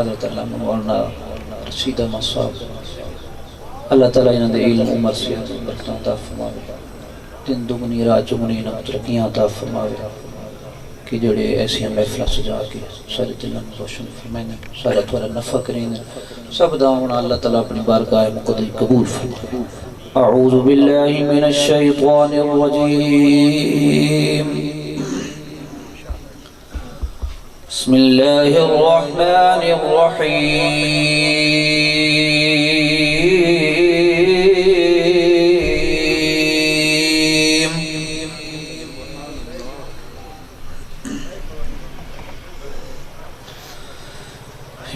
हज़रत अल्लामा मौलाना रशीद अहमद साहब अल्लाह ताला इन्हां दे इल्म उमर सेहत बरकतां अता फरमावे, दिन दुगनी रात चौगुनी इन्हां तरक्कियां अता फरमावे कि जेड़े ऐसियां महफिलां सजा के सारे दिलों को रोशन फरमाएं, सारा थोड़ा नफ़ा करें, सब दावना अल्लाह ताला अपनी बारगाह मुक़द्दस कबूल फरमाए। अऊज़ु बिल्लाहि मिनश शैतानिर रजीम। बिस्मिल्लाहिर रहमानिर रहीम।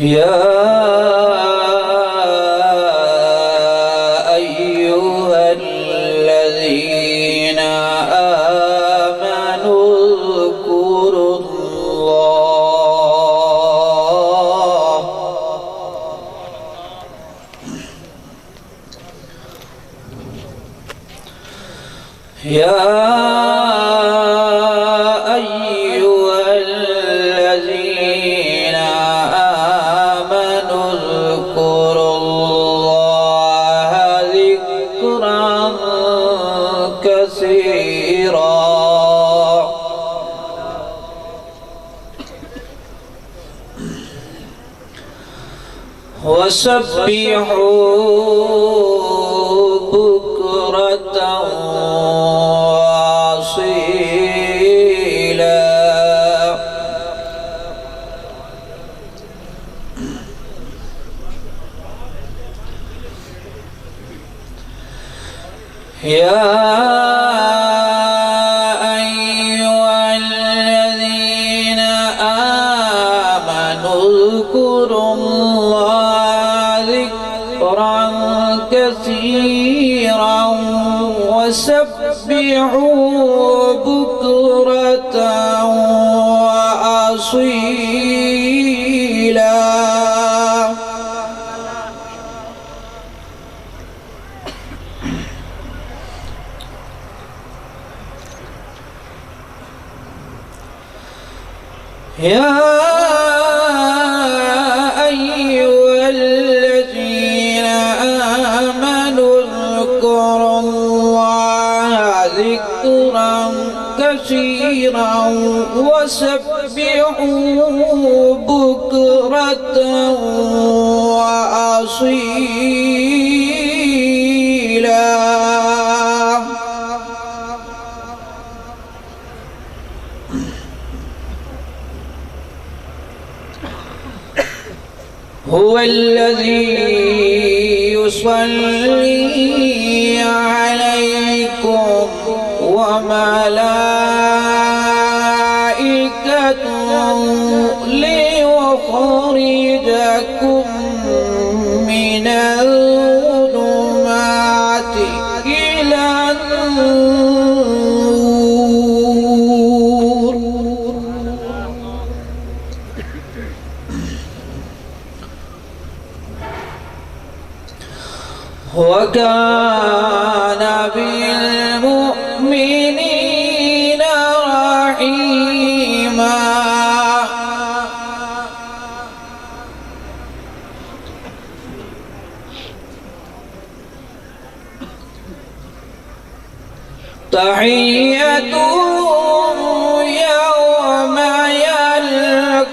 या अय्युहल्लज़ीना आमनू या अय्युहल्लज़ीना आमनू ज़कुरुल्लाह ज़िक्रन कसीरा वसब्बिहू बुक्रतन वअसीला। या अय्युहल्लज़ीना आमनू ज़कुरुल्लाह ज़िक्रन कसीरन वसब्बिहू बुक्रतन वअसीला। या अय्युहल्लज़ीना आमनू ज़कुरुल्लाह ज़िक्रन कसीरन वसब्बिहू बुक्रतन वअसीला। हुवल्लज़ी युसल्ली अलैकुम व मलाइकतुहु लियुख़रिजकुम मिनल ज़ुलुमाति इलन नूर। वकान बिल्मुमिनीना रहीमा। तहिय्यतुहुम यौम यल्क़ौनहु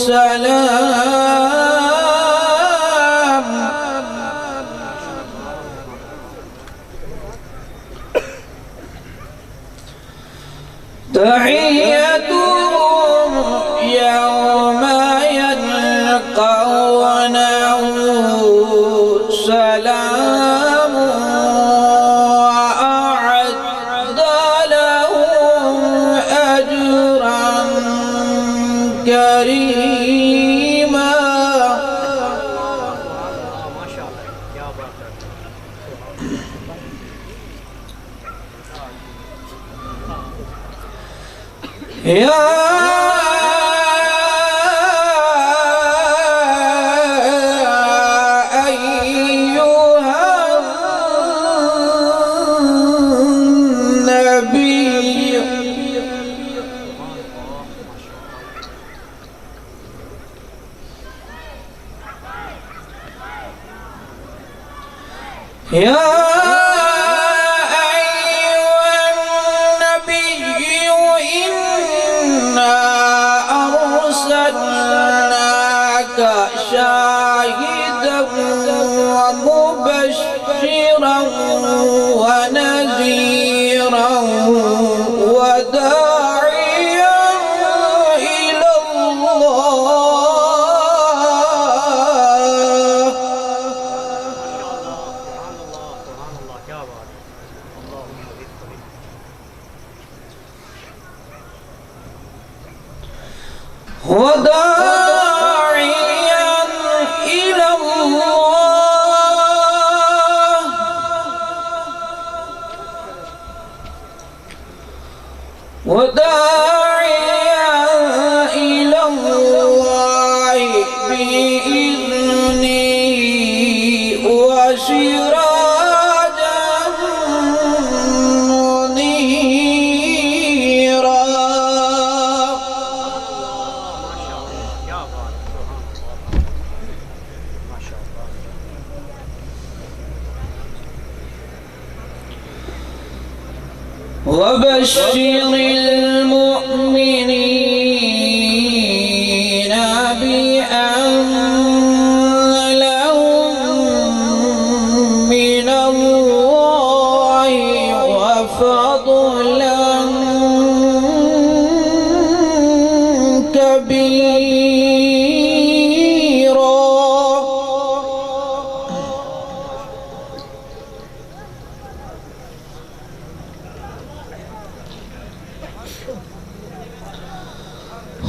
सलाम। तहिय्यतुहुम यौम यल्क़ौनहु सलाम वअअद्द लहुम अज्रन करीमा। या अय्युहन नबी يا أيها النبي إنا أرسلناك شاهدا ومبشرا ونذيرا وداعيا إلى الله وداعيا إلى الله وداعيا إلى الله بإذنه وسراجا منيرا وبشر المؤمنين بأن لهم من الله وفضلا كبيرا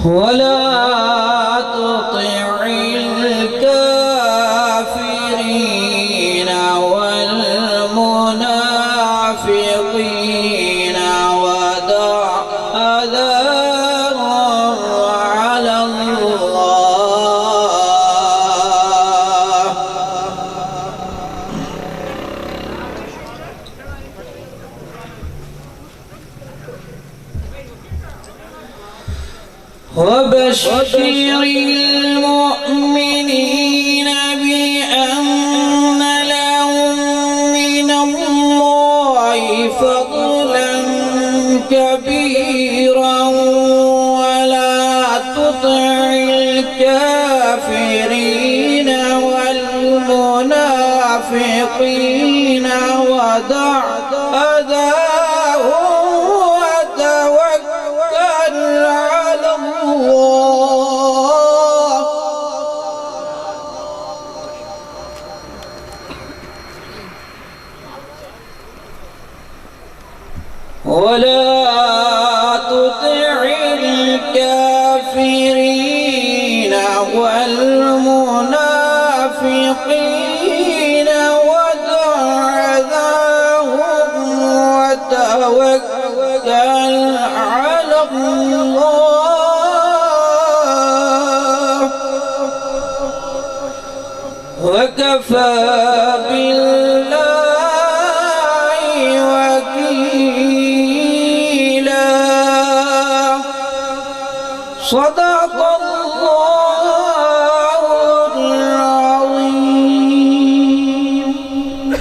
ولا تطع الكافرين والمنافقين ودع أذاهم على الله وبشر المؤمنين بأن لهم من الله فضلا كبيرا ولا تطع الكافرين والمنافقين ودع أذاهم وتوكل على الله ولا تطع الكافرين والمنافقين ودع أذاهم وتوكل على الله وكفى بالله وكيلا صدق